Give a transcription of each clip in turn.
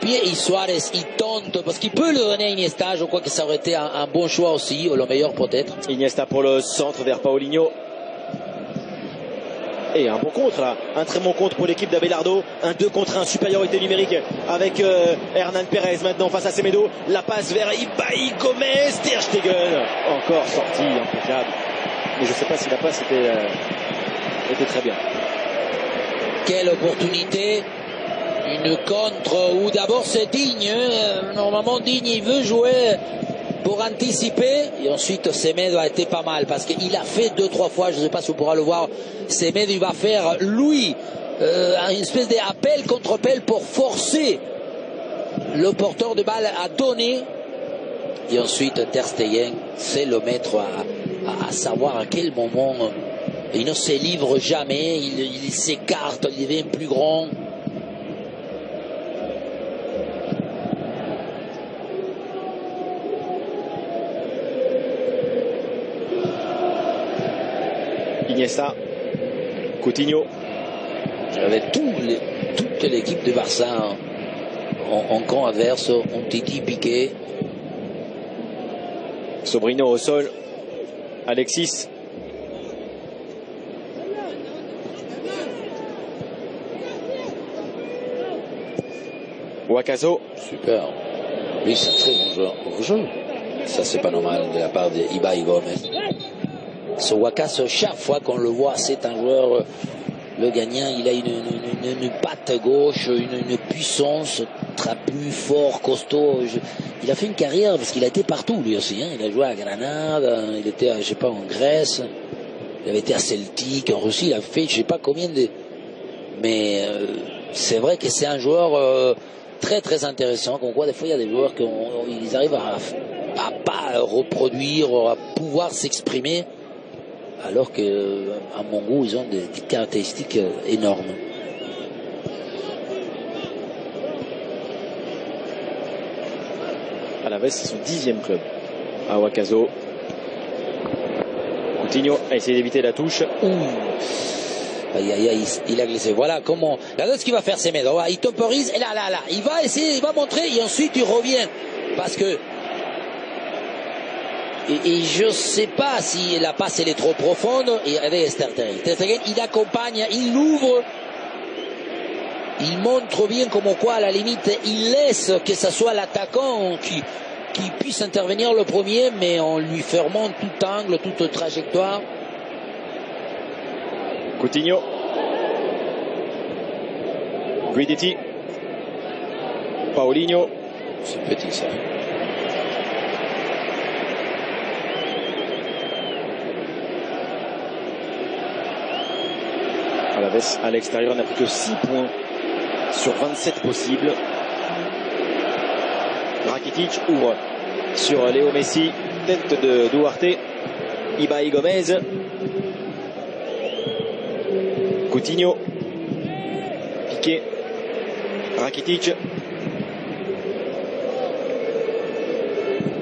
pied et Suarez il tente parce qu'il peut le donner à Iniesta. Je crois que ça aurait été un bon choix aussi, ou le meilleur peut-être. Iniesta pour le centre vers Paulinho. Et un bon contre là, un très bon contre pour l'équipe d'Abelardo. Un 2 contre 1, supériorité numérique avec Hernan Perez maintenant face à Semedo. La passe vers Ibai Gomez, Ter Stegen. Encore sorti, impeccable. Mais je ne sais pas si la passe était très bien. Quelle opportunité. Une contre où d'abord c'est Digne. Normalement Digne il veut jouer pour anticiper. Et ensuite Semedo a été pas mal parce qu'il a fait 2-3 fois, je ne sais pas si on pourra le voir. Semedo il va faire lui une espèce d'appel contre appel pour forcer le porteur de balle à donner. Et ensuite Ter Stegen c'est le maître à savoir à quel moment il ne se livre jamais, il s'écarte, il devient plus grand. Iniesta, Coutinho. J'avais toute l'équipe de Barça en camp adverse, Umtiti, Piqué. Sobrino au sol, Alexis. Wakaso. Super. Lui c'est un très bon joueur. Hors-jeu. Ça c'est pas normal de la part de Ibai Gomez. Ce Wakaso, chaque fois qu'on le voit, c'est un joueur, le gagnant, il a une patte gauche, une puissance, trapu, fort, costaud. Il a fait une carrière parce qu'il a été partout lui aussi. Hein. Il a joué à Granada, il était, je sais pas, en Grèce, il avait été à Celtic, en Russie, il a fait, je sais pas combien de. Mais c'est vrai que c'est un joueur très très intéressant. Qu'on voit des fois, il y a des joueurs qui ils arrivent à pas reproduire, à pouvoir s'exprimer. Alors qu'à mon goût, ils ont des caractéristiques énormes. Alaves, c'est son 10e club. À Wakaso. Coutinho a essayé d'éviter la touche. Aïe, aïe, aïe, il a glissé. Voilà comment. Regardez ce qu'il va faire Semedo. Il temporise et là. Il va essayer, il va montrer et ensuite il revient. Parce que. Et je ne sais pas si la passe elle est trop profonde. Et avec Ter Stegen, il accompagne, il l'ouvre. Il montre bien comme quoi, à la limite, il laisse que ce soit l'attaquant qui puisse intervenir le premier, mais en lui fermant tout angle, toute trajectoire. Coutinho. Guidetti. Paulinho. C'est petit ça. Alaves à l'extérieur n'a plus que 6 points sur 27 possibles. Rakitic ouvre sur Léo Messi, tête de Duarte. Ibai Gomez. Coutinho. Piqué. Rakitic.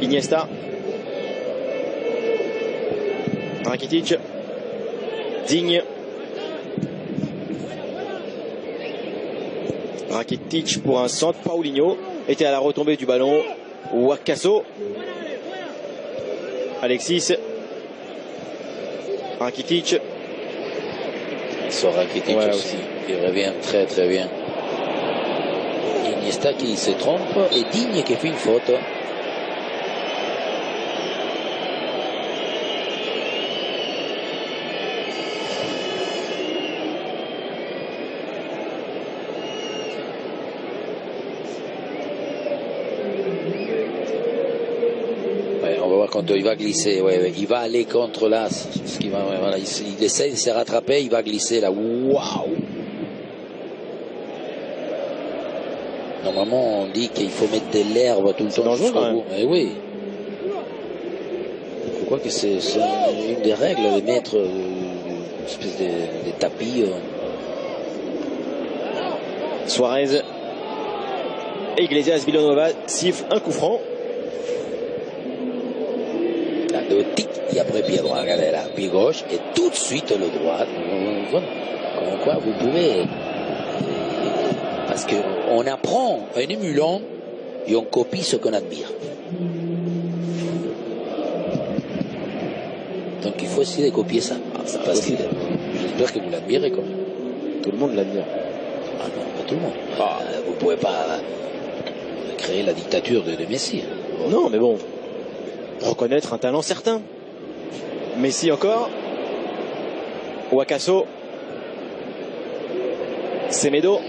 Iniesta. Rakitic. Digne. Rakitic pour un centre. Paulinho était à la retombée du ballon. Wakaso. Alexis. Rakitic. Sur Rakitic ouais, aussi. Il revient très très bien. Iniesta qui se trompe et Digne qui fait une faute. Quand il va glisser, il va aller contre là, ce qui va, voilà, il essaie de se rattraper, il va glisser là, waouh! Normalement, on dit qu'il faut mettre de l'herbe tout le temps jusqu'au bout, mais oui. Je crois que c'est une des règles de mettre une espèce de tapis. Suarez et Iglesias Villanova siffle un coup franc. Le tic et après pied droit, regardez là, pied gauche et tout de suite le droit. Comme quoi vous pouvez Parce qu'on apprend en émulant et on copie ce qu'on admire. Donc il faut essayer de copier ça. Parce que j'espère que vous l'admirez quand même. Tout le monde l'admire. Ah non, pas tout le monde. Vous ne pouvez pas créer la dictature de Messi. Non, mais bon, reconnaître un talent certain. Messi encore. Wakaso. Semedo.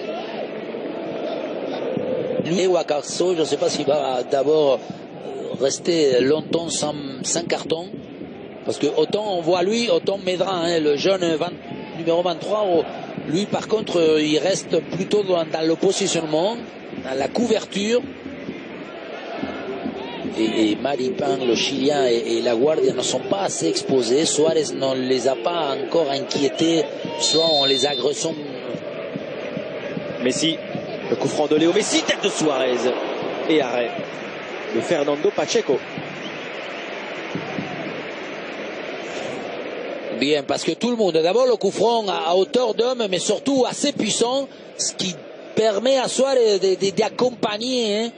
Lui, Wakaso, je ne sais pas s'il va d'abord rester longtemps sans carton. Parce que autant on voit lui, autant Medra, hein, le jeune numéro 23, lui par contre il reste plutôt dans le positionnement, dans la couverture. Et Maripán, le Chilien et la Guardia ne sont pas assez exposés. Suarez ne les a pas encore inquiétés, soit on les agressons. Messi, le coup franc de Léo Messi, tête de Suarez. Et arrêt de Fernando Pacheco. Bien, parce que tout le monde, d'abord le coup franc à hauteur d'homme, mais surtout assez puissant, ce qui permet à Suarez d'accompagner, hein,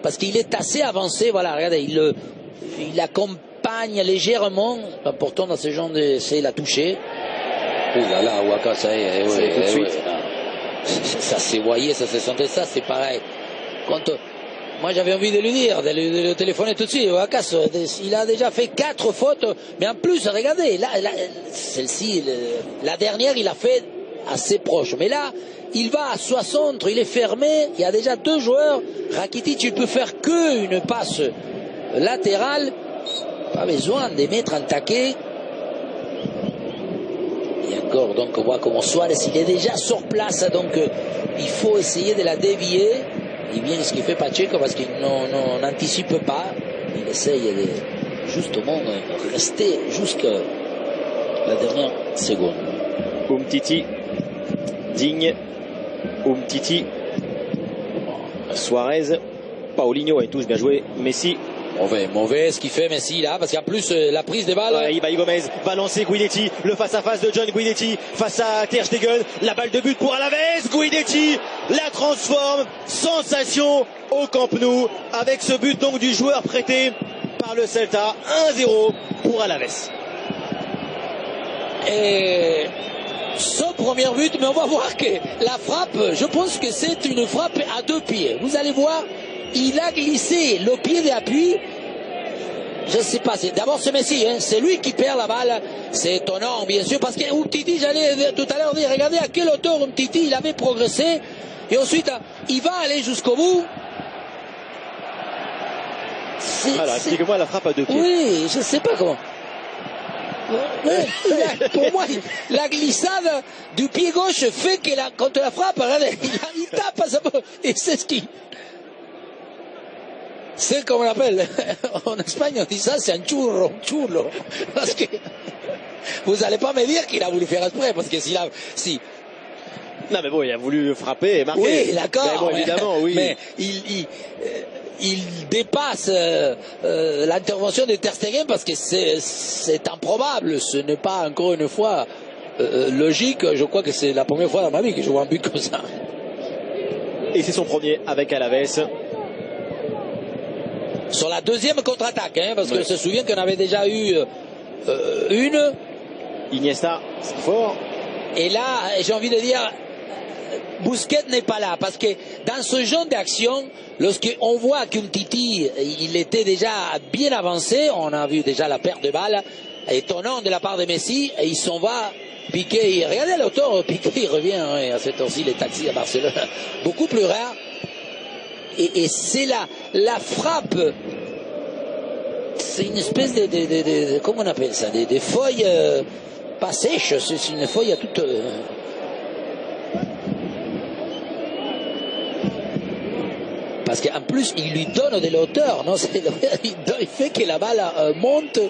parce qu'il est assez avancé, voilà, regardez, il accompagne légèrement, important dans ce genre de... C'est la toucher. Oh là là, Waka, ça y est, tout de suite. Ça s'est voyé, ça s'est senti, ça c'est pareil. Quand... Moi j'avais envie de lui dire, de le téléphoner tout de suite. Wakaso, il a déjà fait 4 fautes, mais en plus, regardez, là celle-ci, la dernière, il a fait assez proche. Mais là, il va à 60, il est fermé, il y a déjà 2 joueurs. Rakitic, il peut faire qu'une passe latérale. Pas besoin de mettre un taquet. Et encore, donc on voit comment Suarez, il est déjà sur place, donc il faut essayer de la dévier. Et bien ce qu'il fait Pacheco parce qu'il n'anticipe pas, il essaye de justement rester jusqu'à la dernière seconde. Umtiti, Digne, Umtiti, Suarez, Paulinho, une touche bien jouée, Messi. Mauvais ce qu'il fait Messi là, parce qu'en plus la prise des balles. Ouais, Ibai Gomez va lancer Guidetti, le face-à-face de John Guidetti face à Ter Stegen, la balle de but pour Alaves, Guidetti la transforme, sensation au Camp Nou, avec ce but donc du joueur prêté par le Celta, 1-0 pour Alaves. Et son premier but, mais on va voir que la frappe, je pense que c'est une frappe à 2 pieds. Vous allez voir, il a glissé le pied d'appui. Je ne sais pas, d'abord c'est Messi, hein, c'est lui qui perd la balle. C'est étonnant bien sûr, parce que Umtiti, j'allais tout à l'heure dire, regardez à quelle hauteur Umtiti il avait progressé. Et ensuite, il va aller jusqu'au bout. Alors, explique-moi la frappe à 2 pieds. Oui, je ne sais pas comment. Pour moi, la glissade du pied gauche fait que quand la frappe, regardez, il tape à sa... Et c'est ce qui... C'est comme on l'appelle. En Espagne, on dit ça, c'est un churro. Parce que vous n'allez pas me dire qu'il a voulu faire exprès, parce que si... Non mais bon, il a voulu frapper et marquer. Oui, d'accord. Bon, évidemment, oui. Mais il dépasse l'intervention de Ter Stegen parce que c'est improbable. Ce n'est pas encore une fois logique. Je crois que c'est la première fois dans ma vie que je vois un but comme ça. Et c'est son premier avec Alaves. Sur la deuxième contre-attaque, hein, parce que je me souviens qu'on avait déjà eu une. Iniesta, c'est fort. Et là, j'ai envie de dire, Busquets n'est pas là, parce que dans ce genre d'action, lorsqu'on voit qu'Umtiti, il était déjà bien avancé, on a vu déjà la perte de balle, étonnant de la part de Messi, et il s'en va. Piqué, regardez à l'auteur, Piqué il revient, hein, à cette heure-ci les taxis à Barcelone, beaucoup plus rare. Et c'est la frappe, c'est une espèce de comment on appelle ça, des feuilles pas sèches, c'est une feuille à toute... Parce qu'en plus, il lui donne de l'auteur, non, il fait que la balle monte